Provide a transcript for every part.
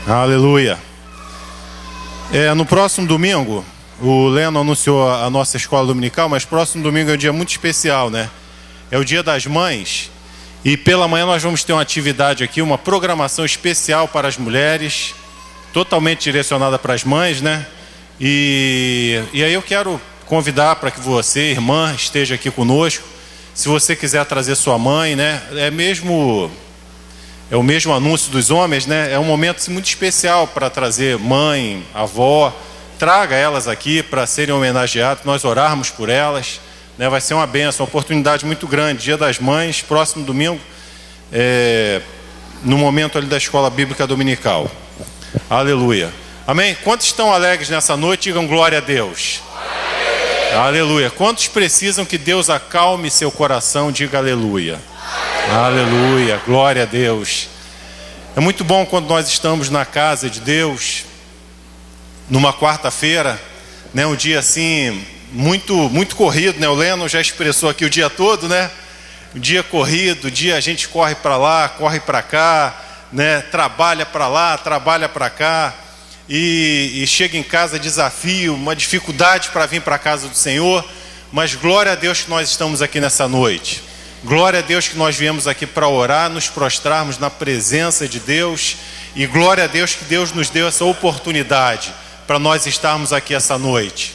Aleluia. No próximo domingo, o Leno anunciou a nossa escola dominical, mas próximo domingo é um dia muito especial, né? É o Dia das Mães. E pela manhã nós vamos ter uma atividade aqui, uma programação especial para as mulheres, totalmente direcionada para as mães, né? E aí eu quero convidar para que você, irmã, esteja aqui conosco. Se você quiser trazer sua mãe, né? É o mesmo anúncio dos homens, né? É um momento muito especial para trazer mãe, avó. Traga elas aqui para serem homenageadas, nós orarmos por elas, né? Vai ser uma bênção, uma oportunidade muito grande. Dia das Mães, próximo domingo, no momento ali da escola bíblica dominical. Aleluia. Amém? Quantos estão alegres nessa noite? Digam glória a Deus. Aleluia. Quantos precisam que Deus acalme seu coração? Diga aleluia. Aleluia, glória a Deus. É muito bom quando nós estamos na casa de Deus, numa quarta-feira, né, um dia assim, muito corrido, né? O Leno já expressou aqui o dia todo, né? O dia corrido, o dia a gente corre para lá, corre para cá, né? Trabalha para lá, trabalha para cá, e chega em casa desafio, uma dificuldade para vir para a casa do Senhor, mas glória a Deus que nós estamos aqui nessa noite. Glória a Deus que nós viemos aqui para orar, nos prostrarmos na presença de Deus. E glória a Deus que Deus nos deu essa oportunidade para nós estarmos aqui essa noite.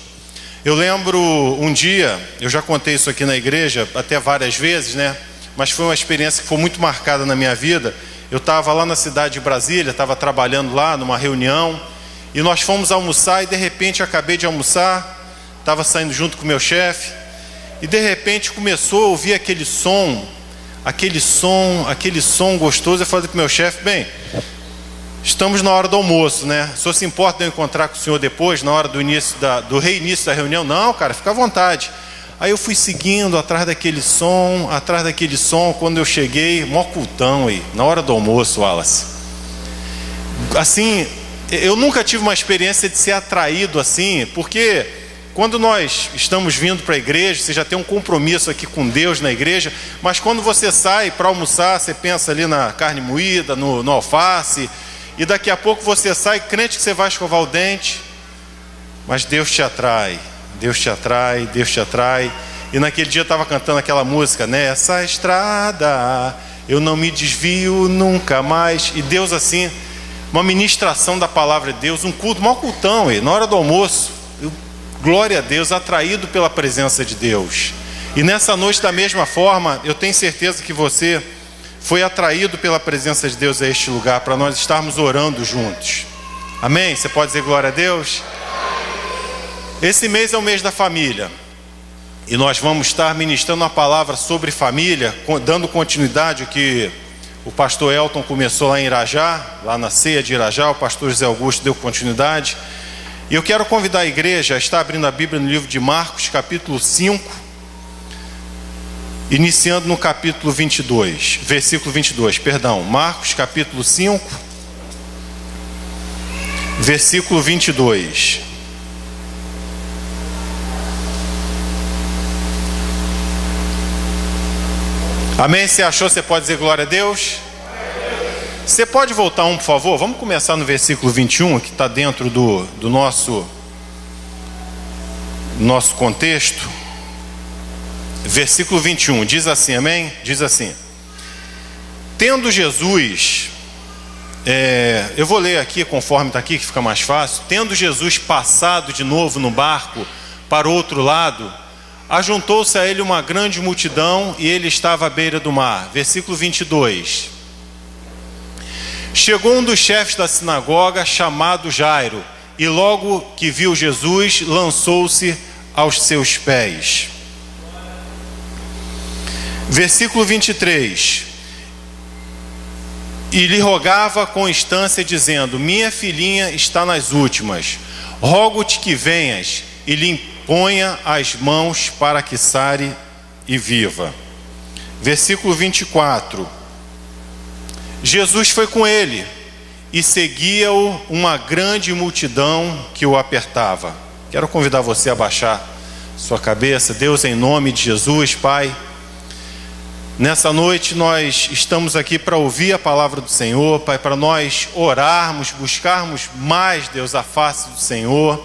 Eu lembro um dia, eu já contei isso aqui na igreja até várias vezes, né? Mas foi uma experiência que foi muito marcada na minha vida. Eu estava lá na cidade de Brasília, estava trabalhando lá numa reunião. E nós fomos almoçar e de repente acabei de almoçar. Estava saindo junto com o meu chefe. E de repente começou a ouvir aquele som gostoso. Eu falei para o meu chefe, bem, estamos na hora do almoço, né? O senhor se importa de eu encontrar com o senhor depois, na hora do reinício da reunião? Não, cara, fica à vontade. Aí eu fui seguindo atrás daquele som, quando eu cheguei, mó cultão aí, na hora do almoço, Wallace. Assim, eu nunca tive uma experiência de ser atraído assim, porque quando nós estamos vindo para a igreja, você já tem um compromisso aqui com Deus na igreja, mas quando você sai para almoçar, você pensa ali na carne moída, no alface, e daqui a pouco você sai crente que você vai escovar o dente, mas Deus te atrai, Deus te atrai, Deus te atrai. E naquele dia eu estava cantando aquela música, nessa estrada eu não me desvio nunca mais. E Deus assim, uma ministração da palavra de Deus, um culto, mó cultão, na hora do almoço. Glória a Deus, atraído pela presença de Deus. E nessa noite da mesma forma, eu tenho certeza que você foi atraído pela presença de Deus a este lugar, para nós estarmos orando juntos. Amém? Você pode dizer glória a Deus? Esse mês é o mês da família. E nós vamos estar ministrando uma palavra sobre família, dando continuidade ao que o pastor Elton começou lá em Irajá, lá na ceia de Irajá, o pastor José Augusto deu continuidade. E eu quero convidar a igreja a estar abrindo a Bíblia no livro de Marcos, capítulo 5, iniciando no capítulo 22, versículo 22, perdão. Marcos, capítulo 5, versículo 22. Amém? Se achou, você pode dizer glória a Deus? Você pode voltar por favor? Vamos começar no versículo 21, que está dentro do nosso contexto. Versículo 21, diz assim, amém? Diz assim: tendo Jesus, eu vou ler aqui conforme está aqui, que fica mais fácil. Tendo Jesus passado de novo no barco para o outro lado, ajuntou-se a ele uma grande multidão e ele estava à beira do mar. Versículo 22. Chegou um dos chefes da sinagoga, chamado Jairo, e logo que viu Jesus, lançou-se aos seus pés. Versículo 23. E lhe rogava com instância, dizendo: minha filhinha está nas últimas, rogo-te que venhas e lhe imponha as mãos para que sare e viva. Versículo 24. Jesus foi com ele e seguia-o uma grande multidão que o apertava. Quero convidar você a baixar sua cabeça. Deus, em nome de Jesus, Pai, Nessa noite nós estamos aqui para ouvir a palavra do Senhor, Pai, para nós orarmos, buscarmos mais, Deus, a face do Senhor.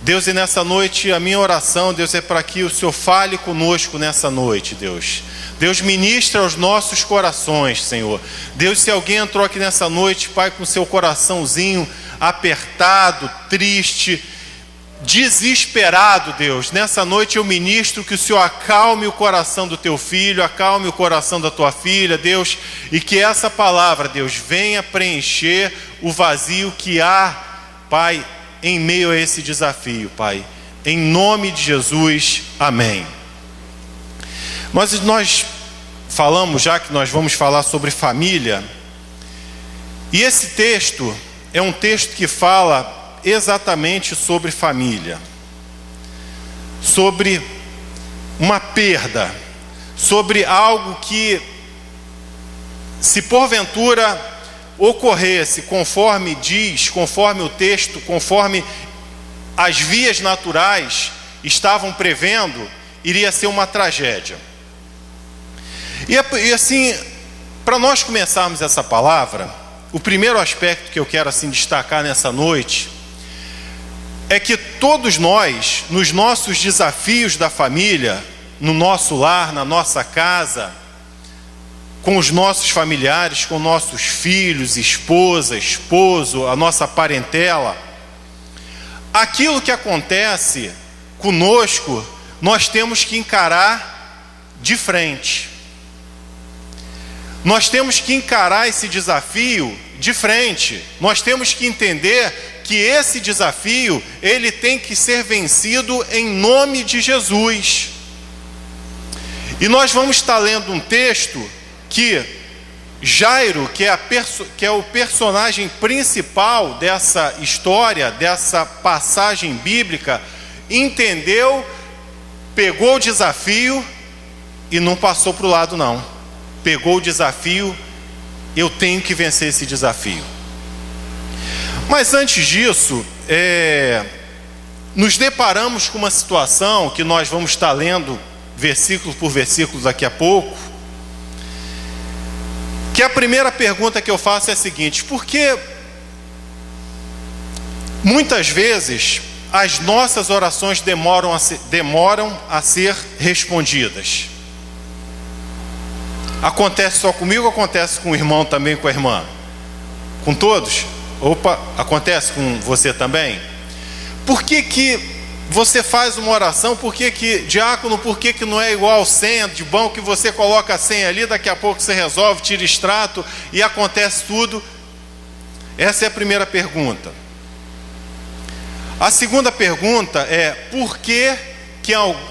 Deus, e nessa noite a minha oração, Deus, é para que o Senhor fale conosco nessa noite, Deus. Deus, ministra aos nossos corações, Senhor. Deus, se alguém entrou aqui nessa noite, Pai, com seu coraçãozinho apertado, triste, desesperado, Deus, nessa noite eu ministro que o Senhor acalme o coração do teu filho, acalme o coração da tua filha, Deus, e que essa palavra, Deus, venha preencher o vazio que há, Pai, em meio a esse desafio, Pai. Em nome de Jesus, amém. Mas nós falamos já que nós vamos falar sobre família, e esse texto é um texto que fala exatamente sobre família, sobre uma perda, sobre algo que, se porventura ocorresse conforme diz, conforme o texto, conforme as vias naturais estavam prevendo, iria ser uma tragédia. E assim, para nós começarmos essa palavra, o primeiro aspecto que eu quero assim destacar nessa noite é que todos nós, nos nossos desafios da família, no nosso lar, na nossa casa, com os nossos familiares, com nossos filhos, esposa, esposo, a nossa parentela, aquilo que acontece conosco, nós temos que encarar de frente. Nós temos que encarar esse desafio de frente. Nós temos que entender que esse desafio, ele tem que ser vencido em nome de Jesus. E nós vamos estar lendo um texto que Jairo, que é o personagem principal dessa história, dessa passagem bíblica, entendeu, pegou o desafio e não passou para o lado não. Pegou o desafio, eu tenho que vencer esse desafio. Mas antes disso, nos deparamos com uma situação que nós vamos estar lendo versículo por versículo daqui a pouco, que a primeira pergunta que eu faço é a seguinte: por que muitas vezes as nossas orações demoram a ser respondidas? Acontece só comigo ou acontece com o irmão também, com a irmã? Com todos? Opa, acontece com você também? Por que você faz uma oração? Diácono, por que não é igual senha de banco, que você coloca a senha ali, daqui a pouco você resolve, tira extrato e acontece tudo? Essa é a primeira pergunta. A segunda pergunta é: por que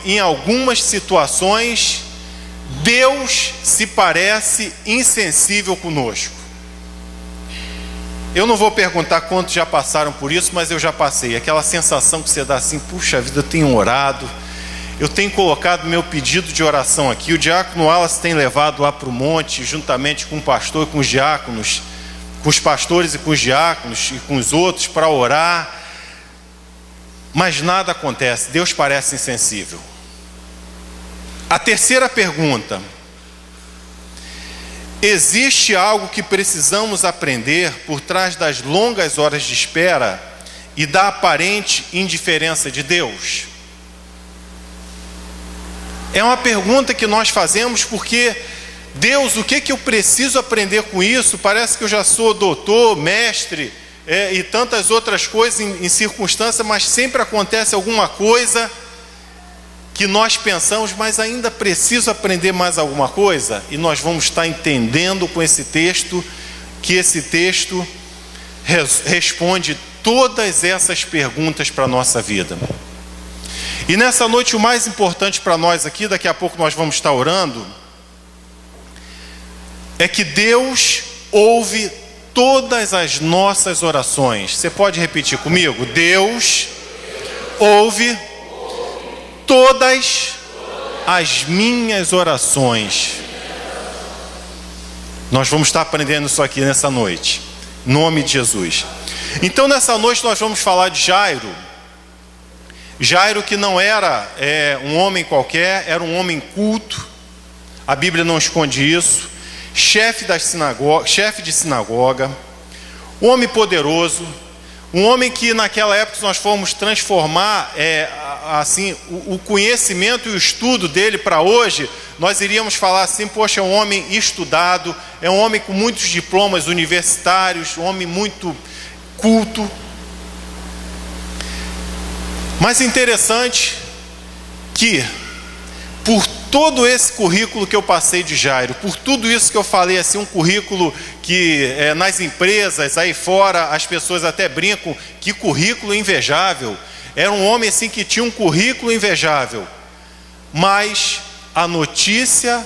em algumas situações Deus se parece insensível conosco? Eu não vou perguntar quantos já passaram por isso, mas eu já passei. Aquela sensação que você dá assim: puxa vida, eu tenho orado, eu tenho colocado meu pedido de oração aqui. O diácono Wallace tem levado lá para o monte, juntamente com o pastor e com os diáconos, com os pastores e com os diáconos e com os outros, para orar. Mas nada acontece, Deus parece insensível. A terceira pergunta: existe algo que precisamos aprender por trás das longas horas de espera e da aparente indiferença de Deus? É uma pergunta que nós fazemos porque, Deus, o que eu preciso aprender com isso? Parece que eu já sou doutor, mestre e tantas outras coisas em circunstâncias, mas sempre acontece alguma coisa que nós pensamos, mas ainda preciso aprender mais alguma coisa. E nós vamos estar entendendo com esse texto, que esse texto responde todas essas perguntas para a nossa vida. E nessa noite o mais importante para nós aqui, daqui a pouco nós vamos estar orando, é que Deus ouve todas as nossas orações. Você pode repetir comigo? Deus ouve todas as minhas orações. Nós vamos estar aprendendo isso aqui nessa noite, em nome de Jesus. Então nessa noite nós vamos falar de Jairo. Jairo, que não era um homem qualquer, era um homem culto, a Bíblia não esconde isso, chefe de sinagoga, homem poderoso, um homem que naquela época, se nós formos transformar assim, o conhecimento e o estudo dele para hoje, nós iríamos falar assim: poxa, é um homem estudado, é um homem com muitos diplomas universitários, um homem muito culto. Mas interessante que, por todo esse currículo que eu passei de Jairo, por tudo isso que eu falei, assim, um currículo que nas empresas, aí fora, as pessoas até brincam, que currículo invejável. Era um homem assim que tinha um currículo invejável. Mas a notícia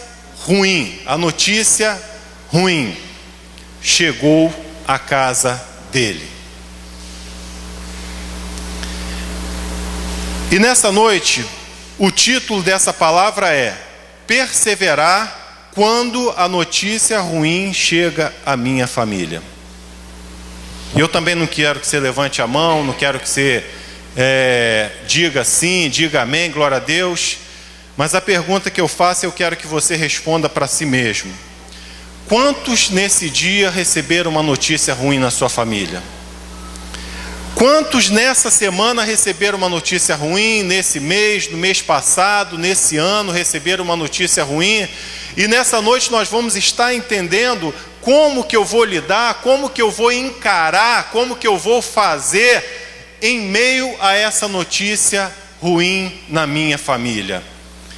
ruim chegou à casa dele. E nessa noite, o título dessa palavra é: perseverar quando a notícia ruim chega à minha família. Eu também não quero que você levante a mão, não quero que você diga sim, diga amém, glória a Deus. Mas a pergunta que eu faço, eu quero que você responda para si mesmo: quantos nesse dia receberam uma notícia ruim na sua família? Quantos nessa semana receberam uma notícia ruim, nesse mês, no mês passado, nesse ano, receberam uma notícia ruim? E nessa noite nós vamos estar entendendo como que eu vou lidar, como que eu vou encarar, como que eu vou fazer em meio a essa notícia ruim na minha família.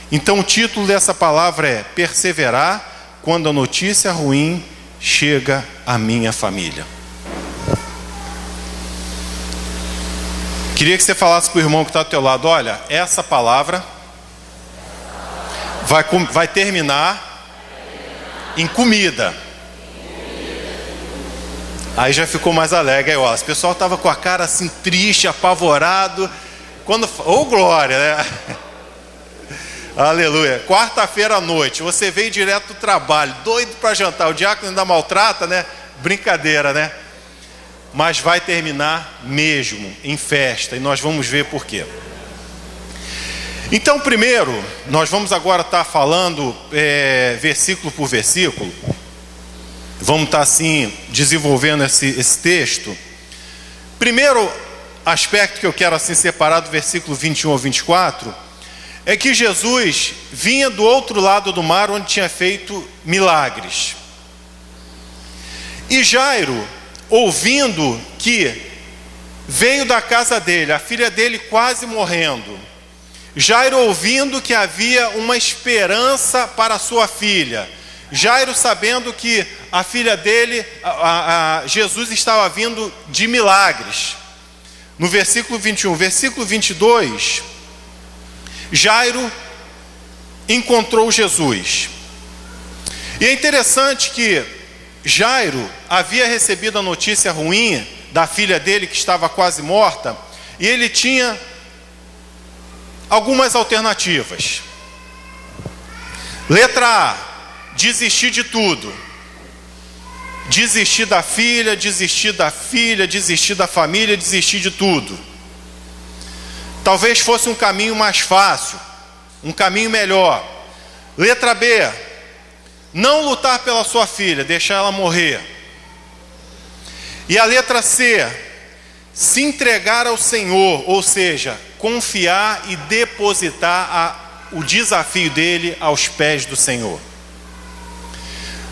Então o título dessa palavra é: perseverar quando a notícia ruim chega à minha família. Queria que você falasse para o irmão que está ao teu lado: olha, essa palavra vai terminar em comida. Aí já ficou mais alegre. Aí, ó, o pessoal estava com a cara assim triste, apavorado. Ô, glória, né? Aleluia. Quarta-feira à noite, você veio direto do trabalho, doido para jantar. O diácono ainda maltrata, né? Brincadeira, né? Mas vai terminar mesmo em festa, e nós vamos ver por quê. Então, primeiro, nós vamos agora estar falando versículo por versículo. Vamos estar assim desenvolvendo esse texto. Primeiro aspecto que eu quero assim separar do versículo 21 ao 24 é que Jesus vinha do outro lado do mar, onde tinha feito milagres. E Jairo, ouvindo que veio da casa dele, a filha dele quase morrendo, Jairo ouvindo que havia uma esperança para a sua filha, Jairo sabendo que a filha dele, Jesus estava vindo de milagres. No versículo 21, versículo 22, Jairo encontrou Jesus. E é interessante que Jairo havia recebido a notícia ruim da filha dele que estava quase morta, e ele tinha algumas alternativas. Letra A: desistir de tudo. Desistir da filha, desistir da família, desistir de tudo. Talvez fosse um caminho mais fácil, um caminho melhor. Letra B: não lutar pela sua filha, deixar ela morrer. E a letra C: se entregar ao Senhor, ou seja, confiar e depositar o desafio dele aos pés do Senhor.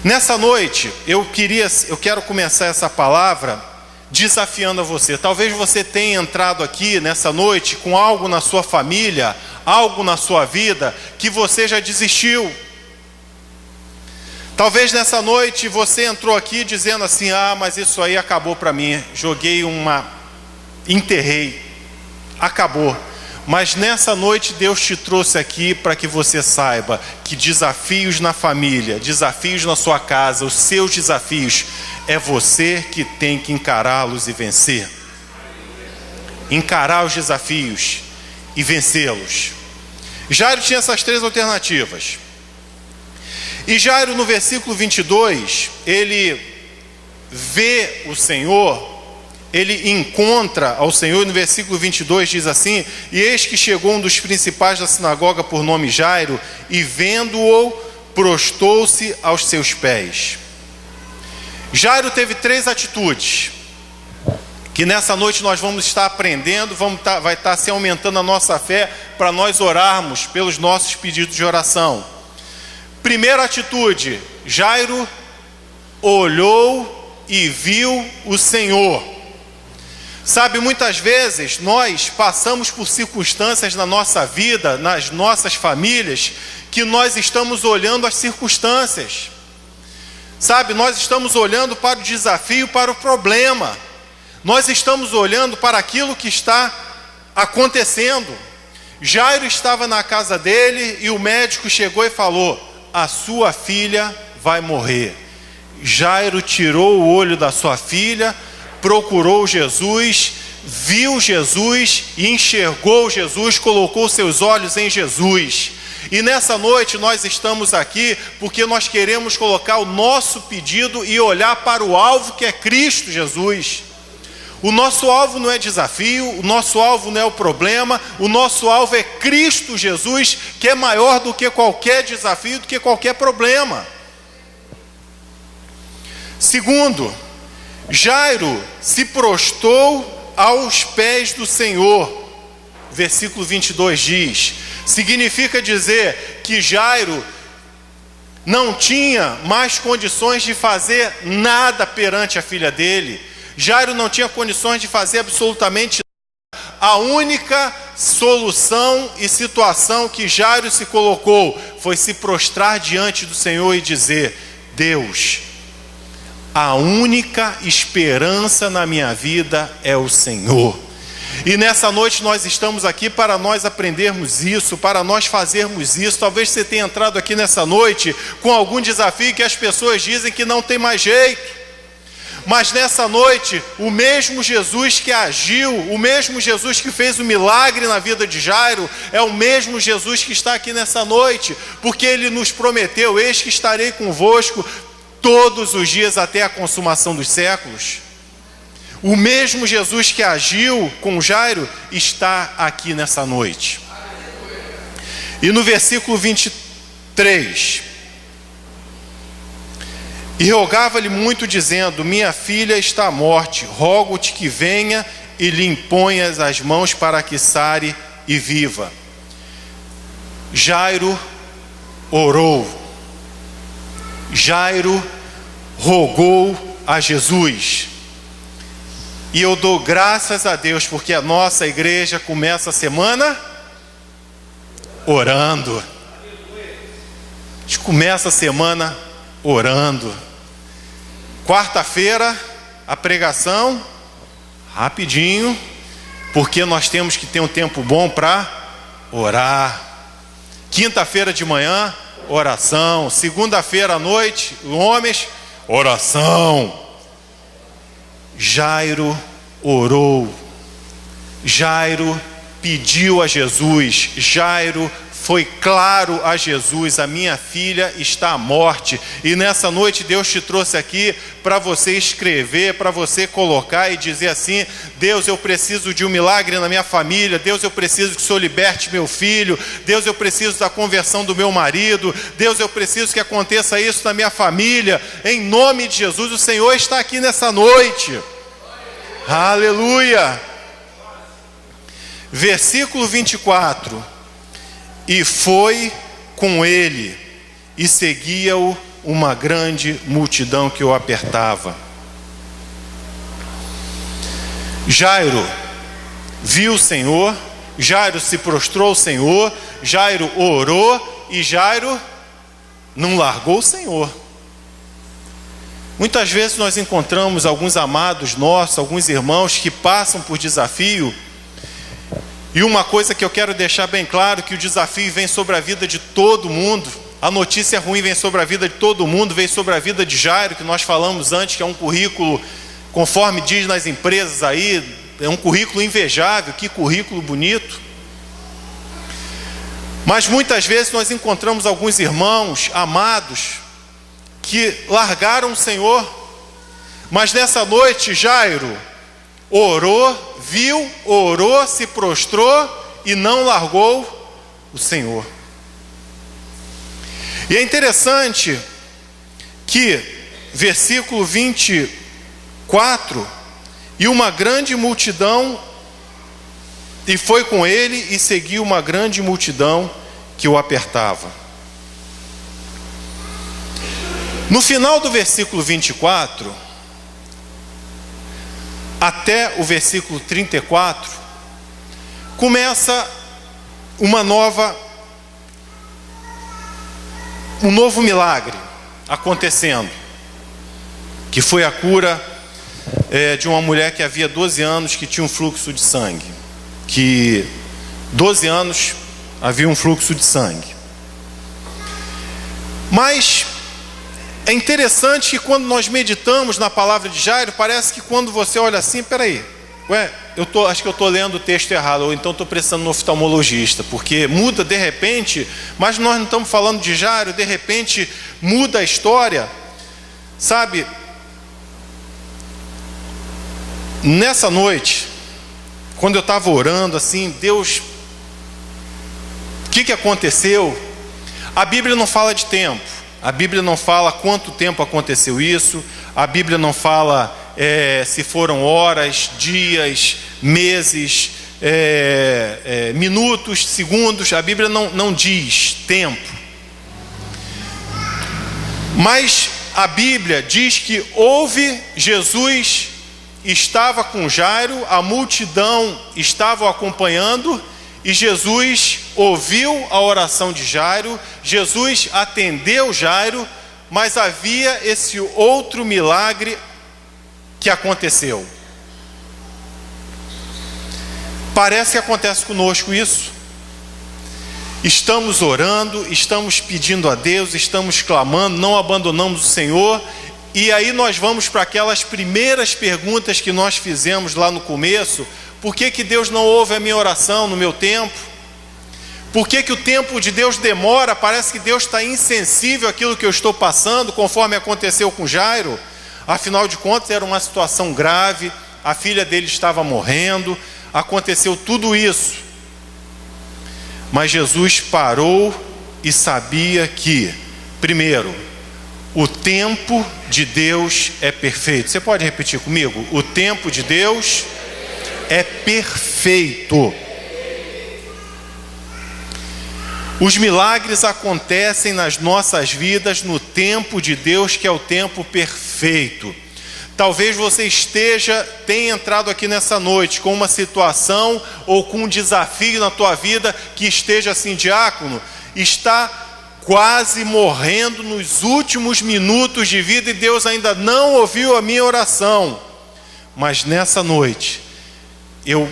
Nessa noite, eu quero começar essa palavra desafiando a você. Talvez você tenha entrado aqui nessa noite com algo na sua família, algo na sua vida, que você já desistiu. Talvez nessa noite você entrou aqui dizendo assim: mas isso aí acabou para mim, enterrei, acabou. Mas nessa noite Deus te trouxe aqui para que você saiba que desafios na família, desafios na sua casa, os seus desafios, é você que tem que encará-los e vencer. Encarar os desafios e vencê-los. Jairo tinha essas três alternativas. E Jairo, no versículo 22, ele vê o Senhor, ele encontra ao Senhor. No versículo 22 diz assim: e eis que chegou um dos principais da sinagoga por nome Jairo, e vendo-o, prostou-se aos seus pés. Jairo teve 3 atitudes, que nessa noite nós vamos estar aprendendo, vai estar se aumentando a nossa fé para nós orarmos pelos nossos pedidos de oração. Primeira atitude, Jairo olhou e viu o Senhor. Sabe, muitas vezes nós passamos por circunstâncias na nossa vida, nas nossas famílias, que nós estamos olhando as circunstâncias. Sabe, nós estamos olhando para o desafio, para o problema. Nós estamos olhando para aquilo que está acontecendo. Jairo estava na casa dele e o médico chegou e falou: a sua filha vai morrer. Jairo tirou o olho da sua filha, procurou Jesus, viu Jesus e enxergou Jesus, colocou seus olhos em Jesus. E nessa noite nós estamos aqui porque nós queremos colocar o nosso pedido e olhar para o alvo, que é Cristo Jesus. O nosso alvo não é desafio, o nosso alvo não é o problema, o nosso alvo é Cristo Jesus, que é maior do que qualquer desafio, do que qualquer problema. Segundo, Jairo se prostrou aos pés do Senhor. Versículo 22 diz, significa dizer que Jairo não tinha mais condições de fazer nada perante a filha dele. Jairo não tinha condições de fazer absolutamente nada. A única solução e situação que Jairo se colocou foi se prostrar diante do Senhor e dizer: Deus, a única esperança na minha vida é o Senhor. E nessa noite nós estamos aqui para nós aprendermos isso, para nós fazermos isso. Talvez você tenha entrado aqui nessa noite com algum desafio que as pessoas dizem que não tem mais jeito. Mas nessa noite, o mesmo Jesus que agiu, o mesmo Jesus que fez o milagre na vida de Jairo, é o mesmo Jesus que está aqui nessa noite, porque Ele nos prometeu: eis que estarei convosco todos os dias até a consumação dos séculos. O mesmo Jesus que agiu com Jairo está aqui nessa noite. E no versículo 23... E rogava-lhe muito, dizendo: minha filha está à morte, rogo-te que venha e lhe imponhas as mãos para que sare e viva. Jairo orou. Jairo rogou a Jesus. E eu dou graças a Deus, porque a nossa igreja começa a semana orando. A gente começa a semana orando. Quarta-feira, a pregação, rapidinho, porque nós temos que ter um tempo bom para orar. Quinta-feira de manhã, oração. Segunda-feira à noite, homens, oração. Jairo orou. Jairo pediu a Jesus. Jairo foi claro a Jesus: a minha filha está à morte. E nessa noite Deus te trouxe aqui para você escrever, para você colocar e dizer assim: Deus, eu preciso de um milagre na minha família. Deus, eu preciso que o Senhor liberte meu filho. Deus, eu preciso da conversão do meu marido. Deus, eu preciso que aconteça isso na minha família. Em nome de Jesus, o Senhor está aqui nessa noite. Aleluia. Versículo 24. E foi com ele, e seguia-o uma grande multidão que o apertava. Jairo viu o Senhor, Jairo se prostrou ao Senhor, Jairo orou, e Jairo não largou o Senhor. Muitas vezes nós encontramos alguns amados nossos, alguns irmãos que passam por desafio. E uma coisa que eu quero deixar bem claro, que o desafio vem sobre a vida de todo mundo. A notícia ruim vem sobre a vida de todo mundo, vem sobre a vida de Jairo, que nós falamos antes, que é um currículo, conforme diz nas empresas aí, é um currículo invejável. Que currículo bonito. Mas muitas vezes nós encontramos alguns irmãos amados que largaram o Senhor. Mas nessa noite Jairo orou, viu, orou, se prostrou e não largou o Senhor. E é interessante que, versículo 24, e uma grande multidão, e foi com ele e seguiu uma grande multidão que o apertava. No final do versículo 24, até o versículo 34, começa um novo milagre acontecendo, que foi a cura de uma mulher que havia 12 anos que tinha um fluxo de sangue, que 12 anos havia um fluxo de sangue. Mas é interessante que quando nós meditamos na palavra de Jairo, parece que quando você olha assim, peraí, acho que eu estou lendo o texto errado, ou então estou precisando no oftalmologista, porque muda de repente, mas nós não estamos falando de Jairo, de repente muda a história, sabe? Nessa noite, quando eu estava orando assim, Deus, o que aconteceu? A Bíblia não fala de tempo, a Bíblia não fala quanto tempo aconteceu isso, a Bíblia não fala se foram horas, dias, meses, minutos, segundos, a Bíblia não diz tempo. Mas a Bíblia diz que Jesus estava com Jairo, a multidão estava o acompanhando, e Jesus ouviu a oração de Jairo, Jesus atendeu Jairo, mas havia esse outro milagre que aconteceu. Parece que acontece conosco isso. Estamos orando, estamos pedindo a Deus, estamos clamando, não abandonamos o Senhor, e aí nós vamos para aquelas primeiras perguntas que nós fizemos lá no começo. Por que Deus não ouve a minha oração no meu tempo? Por que o tempo de Deus demora? Parece que Deus está insensível àquilo que eu estou passando, conforme aconteceu com Jairo. Afinal de contas, era uma situação grave, a filha dele estava morrendo, aconteceu tudo isso. Mas Jesus parou e sabia que, primeiro, o tempo de Deus é perfeito. Você pode repetir comigo? O tempo de Deus é perfeito. Os milagres acontecem nas nossas vidas no tempo de Deus, que é o tempo perfeito. Talvez você tenha entrado aqui nessa noite com uma situação ou com um desafio na tua vida que esteja assim, diácono, está quase morrendo nos últimos minutos de vida e Deus ainda não ouviu a minha oração. Mas nessa noite, eu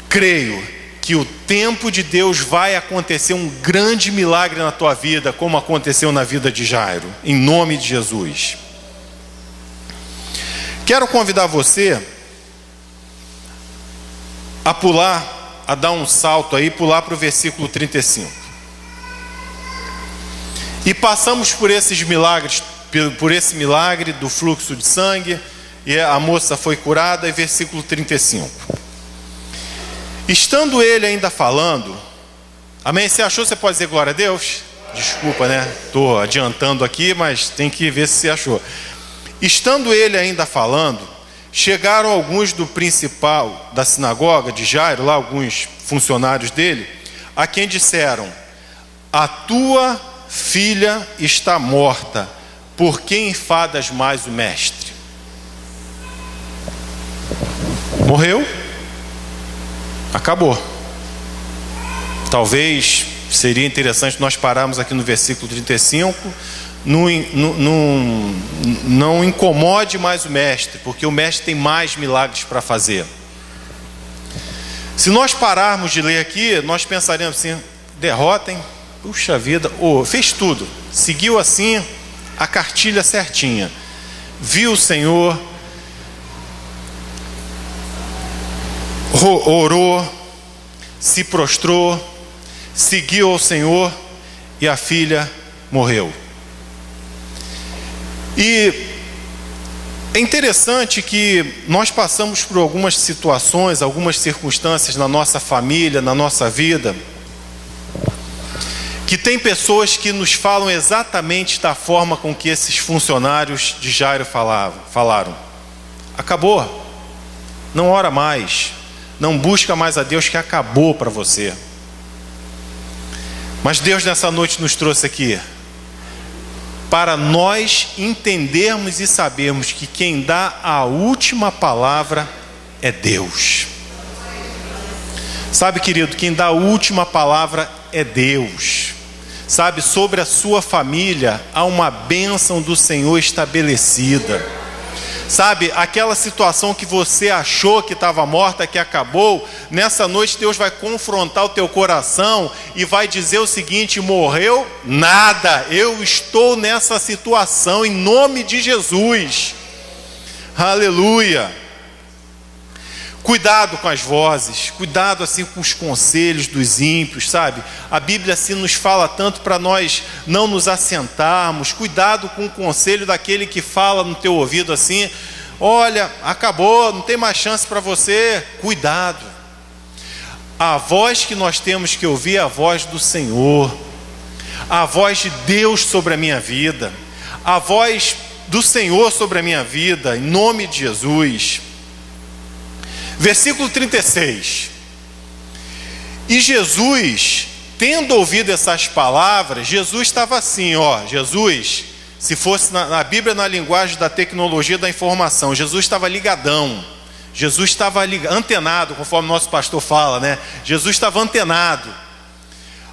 creio que o tempo de Deus vai acontecer um grande milagre na tua vida, como aconteceu na vida de Jairo, em nome de Jesus. Quero convidar você a dar um salto aí, pular para o versículo 35. E passamos por esses milagres, por esse milagre do fluxo de sangue, e a moça foi curada, e versículo 35. Estando ele ainda falando, amém? Você achou? Você pode dizer glória a Deus? Desculpa, né? Estou adiantando aqui, mas tem que ver se você achou. Estando ele ainda falando, chegaram alguns do principal da sinagoga de Jairo, lá alguns funcionários dele, a quem disseram: a tua filha está morta, por que enfadas mais o mestre? Morreu? Acabou. Talvez seria interessante nós pararmos aqui no versículo 35. Não incomode mais o mestre, porque o mestre tem mais milagres para fazer. Se nós pararmos de ler aqui, nós pensaremos assim: derrotem, puxa vida, fez tudo, seguiu assim a cartilha certinha, viu o Senhor, orou, se prostrou, seguiu ao Senhor, e a filha morreu. E é interessante que nós passamos por algumas situações, algumas circunstâncias na nossa família, na nossa vida, que tem pessoas que nos falam exatamente da forma com que esses funcionários de Jairo falaram. Acabou, não ora mais, não busca mais a Deus, que acabou para você. Mas Deus nessa noite nos trouxe aqui para nós entendermos e sabermos que quem dá a última palavra é Deus. Sabe, querido, quem dá a última palavra é Deus. Sabe, sobre a sua família há uma bênção do Senhor estabelecida. Sabe, aquela situação que você achou que estava morta, que acabou, nessa noite Deus vai confrontar o teu coração e vai dizer o seguinte: morreu nada, eu estou nessa situação em nome de Jesus. Aleluia. Cuidado com as vozes, cuidado assim com os conselhos dos ímpios, sabe? A Bíblia assim nos fala tanto para nós não nos assentarmos. Cuidado com o conselho daquele que fala no teu ouvido assim: olha, acabou, não tem mais chance para você. Cuidado. A voz que nós temos que ouvir é a voz do Senhor, a voz de Deus sobre a minha vida, a voz do Senhor sobre a minha vida, em nome de Jesus. Versículo 36. E Jesus, tendo ouvido essas palavras, Jesus estava assim, Jesus, se fosse na Bíblia, na linguagem da tecnologia da informação, Jesus estava ligadão, Jesus estava antenado, conforme nosso pastor fala, né? Jesus estava antenado.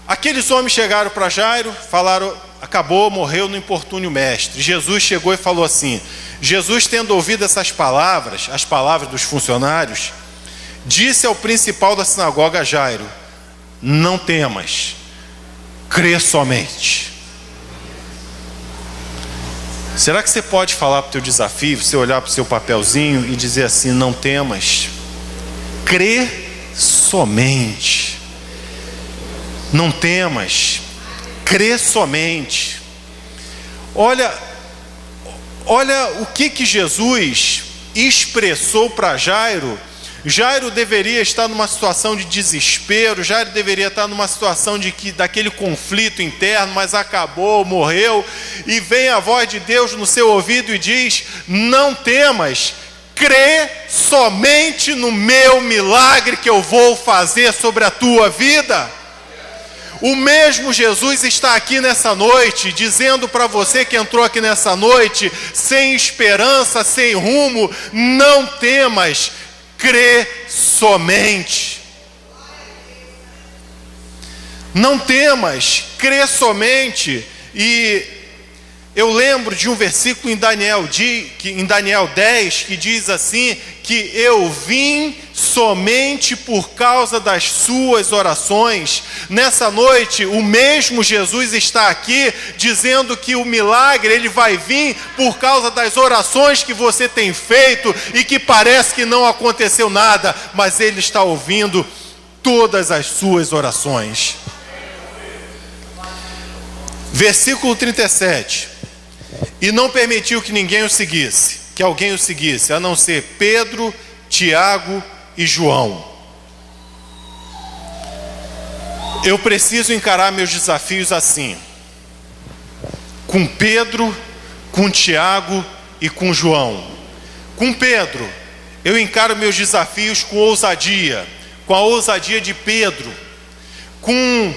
Aqueles homens chegaram para Jairo, falaram: acabou, morreu, não importune o mestre. Jesus chegou e falou assim: Jesus, tendo ouvido essas palavras, as palavras dos funcionários, disse ao principal da sinagoga, Jairo: não temas, crê somente. Será que você pode falar para o teu desafio, você olhar para o seu papelzinho e dizer assim: não temas, crê somente. Não temas, crê somente. Olha o que Jesus expressou para Jairo. Jairo deveria estar numa situação de desespero, Jairo deveria estar numa situação daquele conflito interno, mas acabou, morreu, e vem a voz de Deus no seu ouvido e diz: não temas, crê somente no meu milagre que eu vou fazer sobre a tua vida. O mesmo Jesus está aqui nessa noite, dizendo para você que entrou aqui nessa noite, sem esperança, sem rumo: não temas, crê somente. Não temas, crê somente. E eu lembro de um versículo em Daniel 10, que diz assim, que eu vim somente por causa das suas orações. Nessa noite, o mesmo Jesus está aqui, dizendo que o milagre, ele vai vir por causa das orações que você tem feito, e que parece que não aconteceu nada, mas ele está ouvindo todas as suas orações. Versículo 37. E não permitiu que ninguém o seguisse, que alguém o seguisse, a não ser Pedro, Tiago e João. Eu preciso encarar meus desafios assim, com Pedro, com Tiago e com João. Com Pedro, eu encaro meus desafios com ousadia, com a ousadia de Pedro, com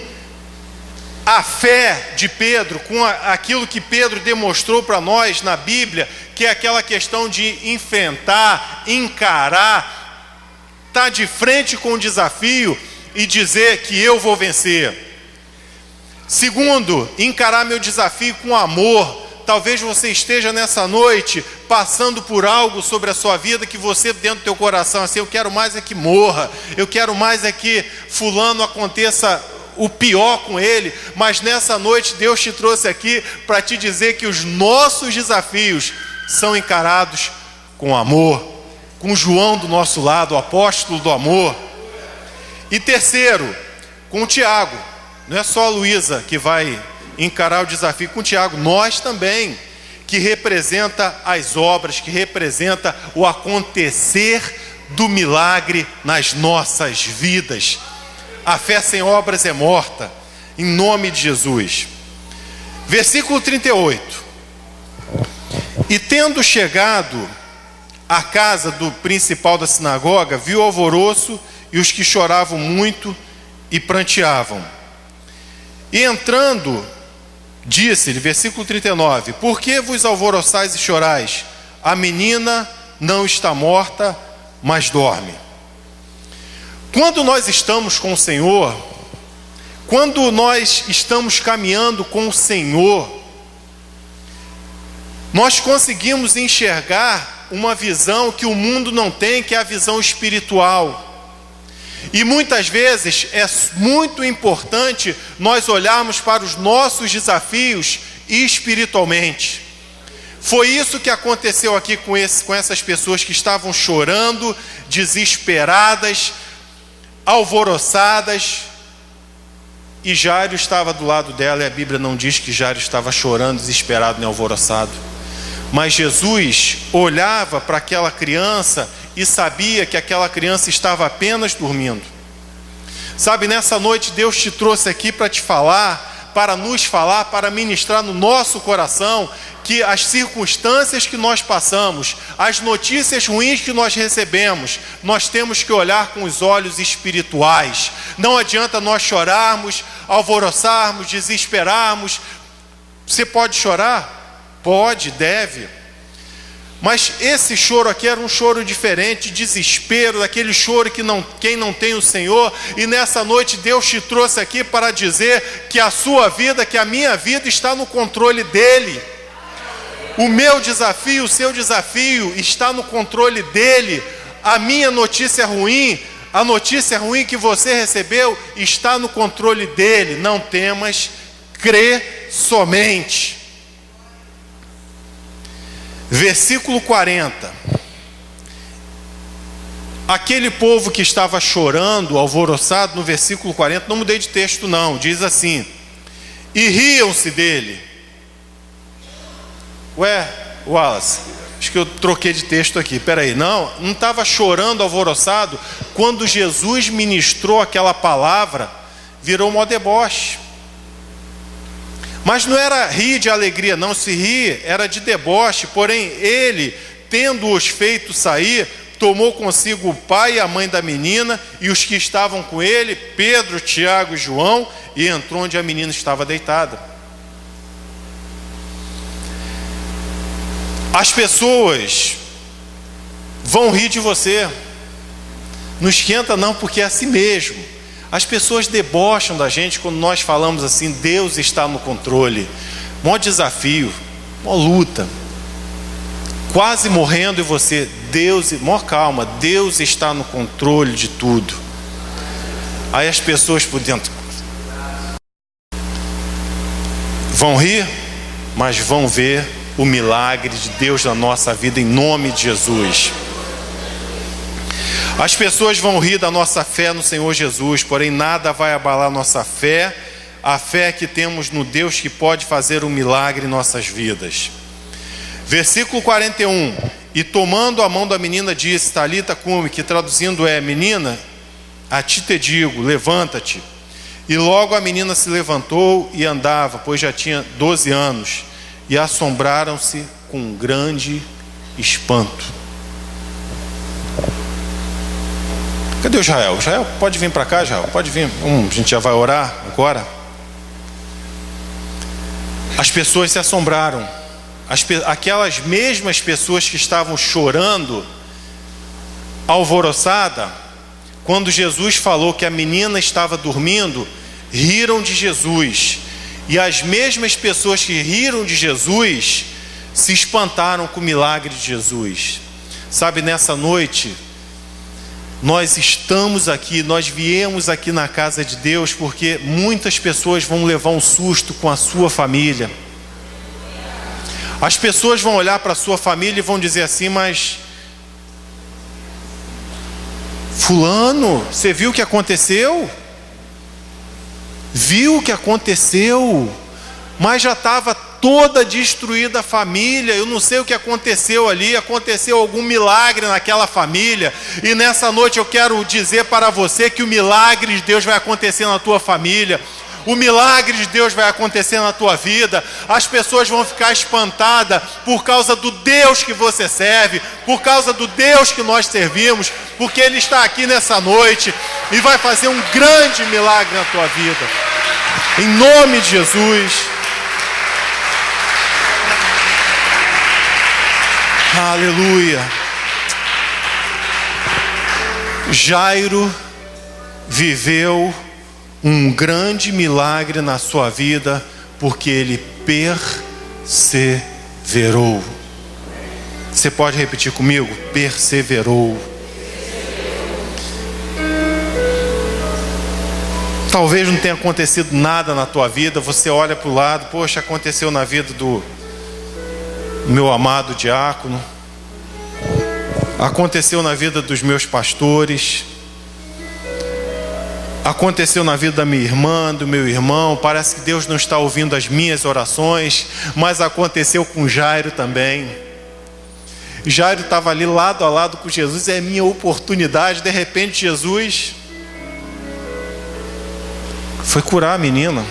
a fé de Pedro, com aquilo que Pedro demonstrou para nós na Bíblia, que é aquela questão de enfrentar, encarar, estar de frente com o desafio e dizer que eu vou vencer. Segundo, encarar meu desafio com amor. Talvez você esteja nessa noite passando por algo sobre a sua vida que você, dentro do teu coração, assim: eu quero mais é que morra, eu quero mais é que fulano aconteça o pior com ele. Mas nessa noite Deus te trouxe aqui para te dizer que os nossos desafios são encarados com amor, com João do nosso lado, o apóstolo do amor. E terceiro, com o Tiago. Não é só a Luísa que vai encarar o desafio, com o Tiago, nós também, que representa as obras, que representa o acontecer do milagre nas nossas vidas. A fé sem obras é morta. em nome de Jesus. Versículo 38. E tendo chegado à casa do principal da sinagoga, viu o alvoroço e os que choravam muito e pranteavam. E entrando, disse-lhe, versículo 39, por que vos alvoroçais e chorais? A menina não está morta, mas dorme. Quando nós estamos com o Senhor, quando nós estamos caminhando com o Senhor, nós conseguimos enxergar uma visão que o mundo não tem, que é a visão espiritual. E muitas vezes é muito importante nós olharmos para os nossos desafios espiritualmente. Foi isso que aconteceu aqui com essas pessoas que estavam chorando, desesperadas, alvoroçadas, e Jairo estava do lado dela, e a Bíblia não diz que Jairo estava chorando, desesperado, nem alvoroçado. Mas Jesus olhava para aquela criança e sabia que aquela criança estava apenas dormindo. Sabe, nessa noite Deus te trouxe aqui para te falar, para nos falar, para ministrar no nosso coração que as circunstâncias que nós passamos, as notícias ruins que nós recebemos, nós temos que olhar com os olhos espirituais. Não adianta nós chorarmos, alvoroçarmos, desesperarmos. Você pode chorar? Pode, deve. Mas esse choro aqui era um choro diferente, desespero, daquele choro que quem não tem o Senhor. E nessa noite Deus te trouxe aqui para dizer que a sua vida, que a minha vida está no controle dEle. O meu desafio, o seu desafio está no controle dEle. A minha notícia ruim, a notícia ruim que você recebeu, está no controle dEle. Não temas, crê somente. Versículo 40. Aquele povo que estava chorando, alvoroçado, no versículo 40, não mudei de texto não, diz assim: e riam-se dele. Ué, Wallace, acho que eu troquei de texto aqui, peraí, não estava chorando, alvoroçado, quando Jesus ministrou aquela palavra, virou mó deboche. Mas não era rir de alegria, não, se rir era de deboche. Porém ele, tendo-os feito sair, tomou consigo o pai e a mãe da menina e os que estavam com ele, Pedro, Tiago e João, e entrou onde a menina estava deitada. As pessoas vão rir de você. Não esquenta não, porque é assim mesmo. As pessoas debocham da gente quando nós falamos assim: Deus está no controle. Maior desafio, maior luta, quase morrendo, e você, Deus, maior calma, Deus está no controle de tudo. Aí as pessoas por dentro vão rir, mas vão ver o milagre de Deus na nossa vida, em nome de Jesus. As pessoas vão rir da nossa fé no Senhor Jesus, porém nada vai abalar nossa fé, a fé que temos no Deus que pode fazer um milagre em nossas vidas. Versículo 41. E tomando a mão da menina disse, Talita cumi, que traduzindo é: menina, a ti te digo, levanta-te. E logo a menina se levantou e andava, pois já tinha 12 anos, e assombraram-se com um grande espanto. Cadê o Israel? Israel, pode vir para cá, Israel, pode vir. A gente já vai orar agora. As pessoas se assombraram. Aquelas mesmas pessoas que estavam chorando, alvoroçada, quando Jesus falou que a menina estava dormindo, riram de Jesus. E as mesmas pessoas que riram de Jesus se espantaram com o milagre de Jesus. Sabe, nessa noite nós estamos aqui, nós viemos aqui na casa de Deus porque muitas pessoas vão levar um susto com a sua família. As pessoas vão olhar para a sua família e vão dizer assim: mas fulano, você viu o que aconteceu? Viu o que aconteceu? Mas já estava toda destruída a família. Eu não sei o que aconteceu ali. Aconteceu algum milagre naquela família. E nessa noite eu quero dizer para você que o milagre de Deus vai acontecer na tua família. o milagre de Deus vai acontecer na tua vida. As pessoas vão ficar espantadas por causa do Deus que você serve, por causa do Deus que nós servimos, porque Ele está aqui nessa noite e vai fazer um grande milagre na tua vida. Em nome de Jesus. Aleluia. Jairo viveu um grande milagre na sua vida porque ele perseverou. Você pode repetir comigo? Perseverou. Talvez não tenha acontecido nada na tua vida, você olha para o lado, poxa, aconteceu na vida do meu amado diácono, aconteceu na vida dos meus pastores, aconteceu na vida da minha irmã, do meu irmão. Parece que Deus não está ouvindo as minhas orações, mas aconteceu com Jairo também. Jairo estava ali lado a lado com Jesus, é minha oportunidade. De repente Jesus foi curar a menina.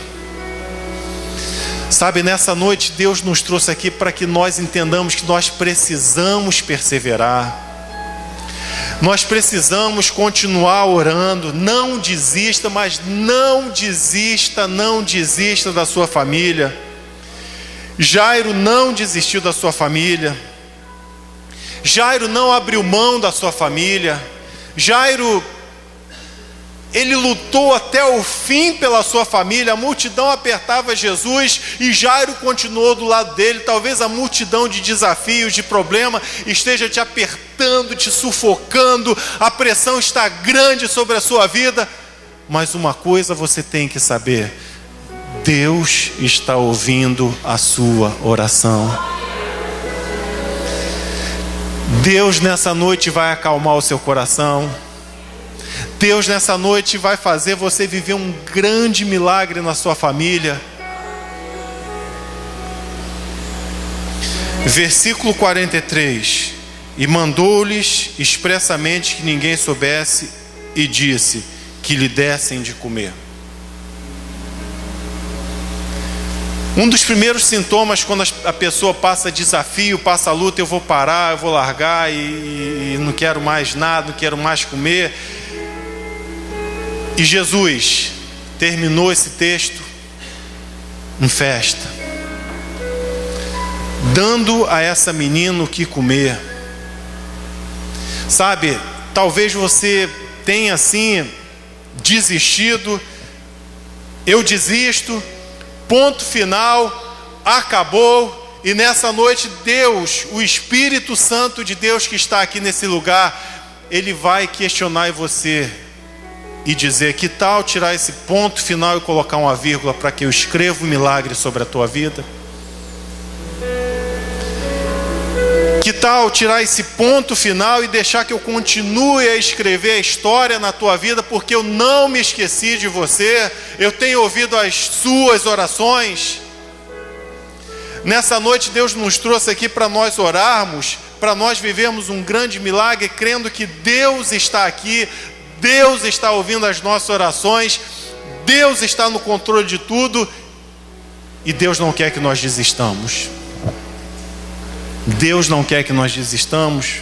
Sabe, nessa noite Deus nos trouxe aqui para que nós entendamos que nós precisamos perseverar. Nós precisamos continuar orando. Não desista, mas não desista da sua família. Jairo não desistiu da sua família. Jairo não abriu mão da sua família. Jairo, ele lutou até o fim pela sua família. A multidão apertava Jesus e Jairo continuou do lado dele. Talvez a multidão de desafios, de problema, esteja te apertando, te sufocando. A pressão está grande sobre a sua vida. Mas uma coisa você tem que saber: Deus está ouvindo a sua oração. Deus nessa noite vai acalmar o seu coração. Deus nessa noite vai fazer você viver um grande milagre na sua família. Versículo 43. E mandou-lhes expressamente que ninguém soubesse, e disse que lhe dessem de comer. Um dos primeiros sintomas quando a pessoa passa desafio, passa luta: eu vou parar, eu vou largar e não quero mais nada, não quero mais comer. E Jesus terminou esse texto em festa, dando a essa menina o que comer. Sabe, talvez você tenha assim desistido. Eu desisto, ponto final, acabou. E nessa noite Deus, o Espírito Santo de Deus que está aqui nesse lugar, Ele vai questionar você e dizer: que tal tirar esse ponto final e colocar uma vírgula para que eu escreva um milagre sobre a tua vida? Que tal tirar esse ponto final e deixar que eu continue a escrever a história na tua vida, porque eu não me esqueci de você, eu tenho ouvido as suas orações. Nessa noite Deus nos trouxe aqui para nós orarmos, para nós vivermos um grande milagre, crendo que Deus está aqui, Deus está ouvindo as nossas orações, Deus está no controle de tudo, e Deus não quer que nós desistamos. Deus não quer que nós desistamos.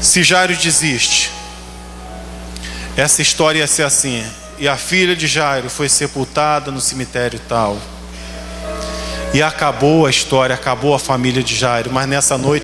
Se Jairo desiste, essa história ia ser assim: e a filha de Jairo foi sepultada no cemitério tal, e acabou a história, acabou a família de Jairo. Mas nessa noite